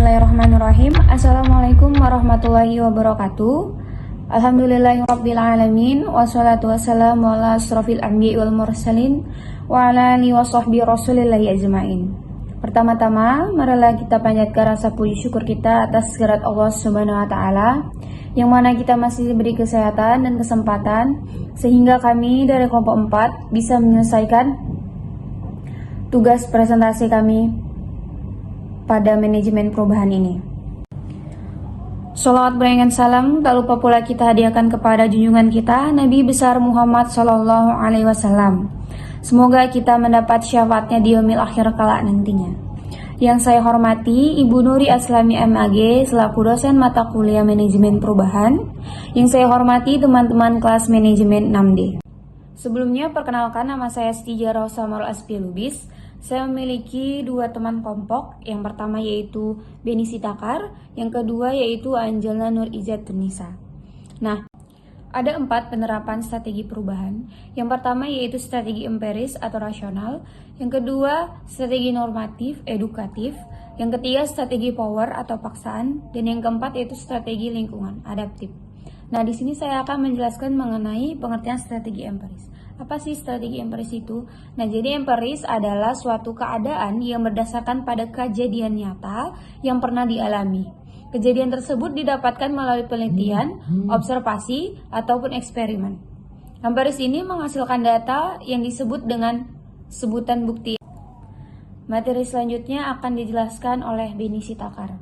Bismillahirrahmanirrahim. Assalamualaikum warahmatullahi wabarakatuh. Alhamdulillahirabbil alamin wassalatu wassalamu ala asrofil anbiya'i wal mursalin wa ala alihi washabbihi rasulillahi ajmain. Pertama-tama, marilah kita panjatkan rasa puji syukur kita atas kehadirat Allah Subhanahu wa taala yang mana kita masih diberi kesehatan dan kesempatan sehingga kami dari kelompok 4 bisa menyelesaikan tugas presentasi kami pada manajemen perubahan ini. Sholawat beriringan salam tak lupa pula kita hadiahkan kepada junjungan kita Nabi besar Muhammad Sallallahu Alaihi Wasallam. Semoga kita mendapat syafaatnya di yaumil akhir kelak nantinya. Yang saya hormati Ibu Nuri Aslami MAG selaku dosen mata kuliah manajemen perubahan. Yang saya hormati teman-teman kelas manajemen 6D. Sebelumnya perkenalkan, nama saya Siti Jarah Samarul Aspi Lubis. Saya memiliki dua teman kelompok, yang pertama yaitu Beni Sitakar, yang kedua yaitu Angelna Nur Izzat Tunisa. Nah, ada 4 penerapan strategi perubahan. Yang pertama yaitu strategi empiris atau rasional, yang kedua strategi normatif edukatif, yang ketiga strategi power atau paksaan, dan yang keempat yaitu strategi lingkungan adaptif. Nah, di sini saya akan menjelaskan mengenai pengertian strategi empiris. Apa sih strategi empiris itu? Nah, jadi empiris adalah suatu keadaan yang berdasarkan pada kejadian nyata yang pernah dialami. Kejadian tersebut didapatkan melalui penelitian, observasi, ataupun eksperimen. Empiris ini menghasilkan data yang disebut dengan sebutan bukti. Materi selanjutnya akan dijelaskan oleh Beni Sitakar.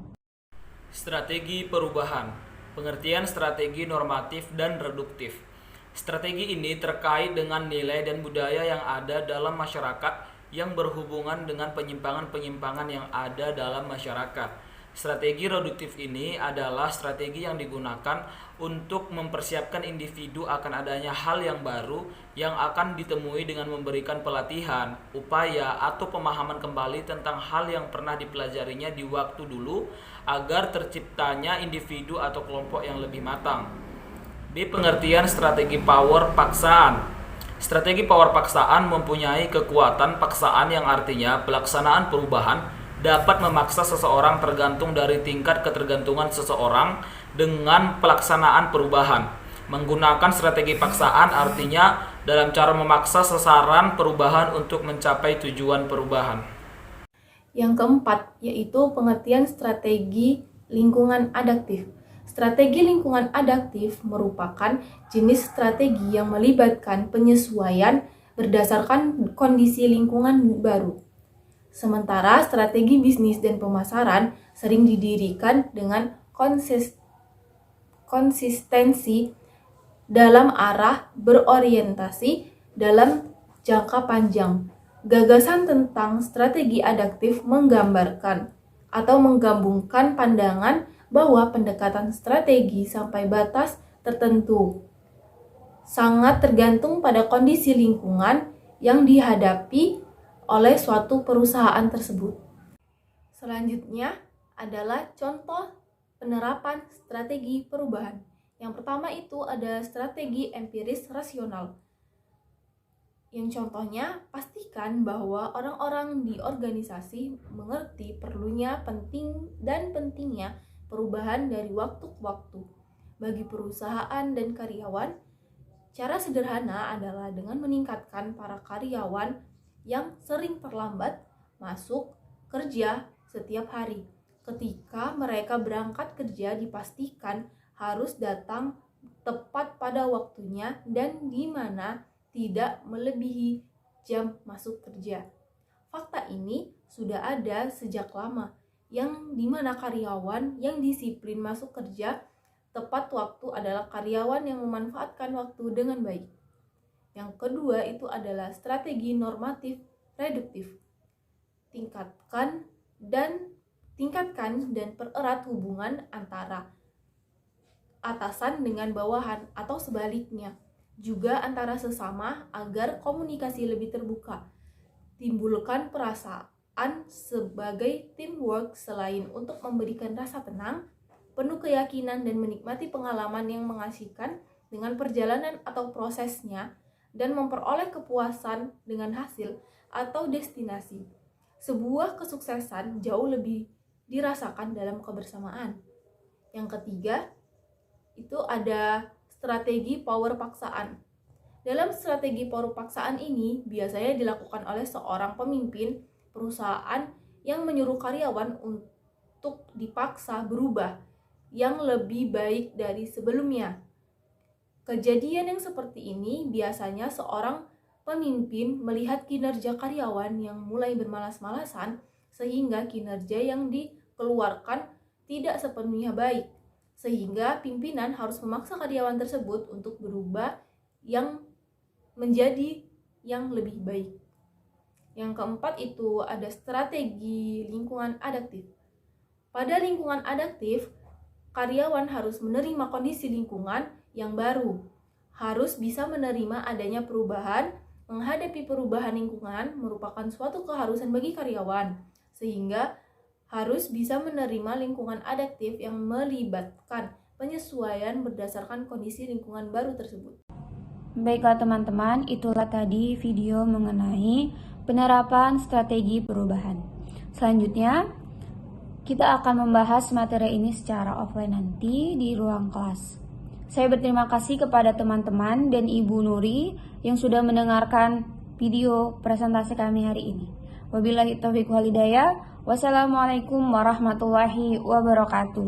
Strategi perubahan. Pengertian strategi normatif dan reduktif. Strategi ini terkait dengan nilai dan budaya yang ada dalam masyarakat yang berhubungan dengan penyimpangan-penyimpangan yang ada dalam masyarakat. Strategi reduktif ini adalah strategi yang digunakan untuk mempersiapkan individu akan adanya hal yang baru yang akan ditemui dengan memberikan pelatihan, upaya, atau pemahaman kembali tentang hal yang pernah dipelajarinya di waktu dulu agar terciptanya individu atau kelompok yang lebih matang. Di pengertian strategi power paksaan. Strategi power paksaan mempunyai kekuatan paksaan yang artinya pelaksanaan perubahan dapat memaksa seseorang tergantung dari tingkat ketergantungan seseorang dengan pelaksanaan perubahan. Menggunakan strategi paksaan artinya dalam cara memaksa sasaran perubahan untuk mencapai tujuan perubahan. Yang keempat, yaitu pengertian strategi lingkungan adaptif. Strategi lingkungan adaptif merupakan jenis strategi yang melibatkan penyesuaian berdasarkan kondisi lingkungan baru. Sementara strategi bisnis dan pemasaran sering didirikan dengan konsistensi dalam arah berorientasi dalam jangka panjang. Gagasan tentang strategi adaptif menggambarkan atau menggabungkan pandangan bahwa pendekatan strategi sampai batas tertentu sangat tergantung pada kondisi lingkungan yang dihadapi oleh suatu perusahaan tersebut. Selanjutnya adalah contoh penerapan strategi perubahan. Yang pertama itu ada strategi empiris rasional. Yang contohnya, pastikan bahwa orang-orang di organisasi mengerti perlunya pentingnya perubahan dari waktu ke waktu. Bagi perusahaan dan karyawan, cara sederhana adalah dengan meningkatkan para karyawan yang sering terlambat masuk kerja setiap hari. Ketika mereka berangkat kerja, dipastikan harus datang tepat pada waktunya dan di mana tidak melebihi jam masuk kerja. Fakta ini sudah ada sejak lama, yang dimana karyawan yang disiplin masuk kerja tepat waktu adalah karyawan yang memanfaatkan waktu dengan baik. Yang kedua itu adalah strategi normatif reduktif. Tingkatkan dan pererat hubungan antara atasan dengan bawahan atau sebaliknya, juga antara sesama agar komunikasi lebih terbuka. Timbulkan perasaan sebagai teamwork selain untuk memberikan rasa tenang, penuh keyakinan dan menikmati pengalaman yang mengasihkan dengan perjalanan atau prosesnya dan memperoleh kepuasan dengan hasil atau destinasi. Sebuah kesuksesan jauh lebih dirasakan dalam kebersamaan. Yang ketiga, itu ada strategi power paksaan. Dalam strategi power paksaan ini biasanya dilakukan oleh seorang pemimpin perusahaan yang menyuruh karyawan untuk dipaksa berubah yang lebih baik dari sebelumnya. Kejadian yang seperti ini biasanya seorang pemimpin melihat kinerja karyawan yang mulai bermalas-malasan sehingga kinerja yang dikeluarkan tidak sepenuhnya baik, sehingga pimpinan harus memaksa karyawan tersebut untuk berubah yang menjadi yang lebih baik. Yang keempat itu ada strategi lingkungan adaptif. Pada lingkungan adaptif, karyawan harus menerima kondisi lingkungan yang baru, harus bisa menerima adanya perubahan. Menghadapi perubahan lingkungan merupakan suatu keharusan bagi karyawan, sehingga harus bisa menerima lingkungan adaptif yang melibatkan penyesuaian berdasarkan kondisi lingkungan baru tersebut. Baiklah teman-teman, itulah tadi video mengenai penerapan strategi perubahan. Selanjutnya, kita akan membahas materi ini secara offline nanti di ruang kelas. Saya berterima kasih kepada teman-teman dan Ibu Nuri yang sudah mendengarkan video presentasi kami hari ini. Wabillahi taufiq wal hidayah. Wassalamualaikum warahmatullahi wabarakatuh.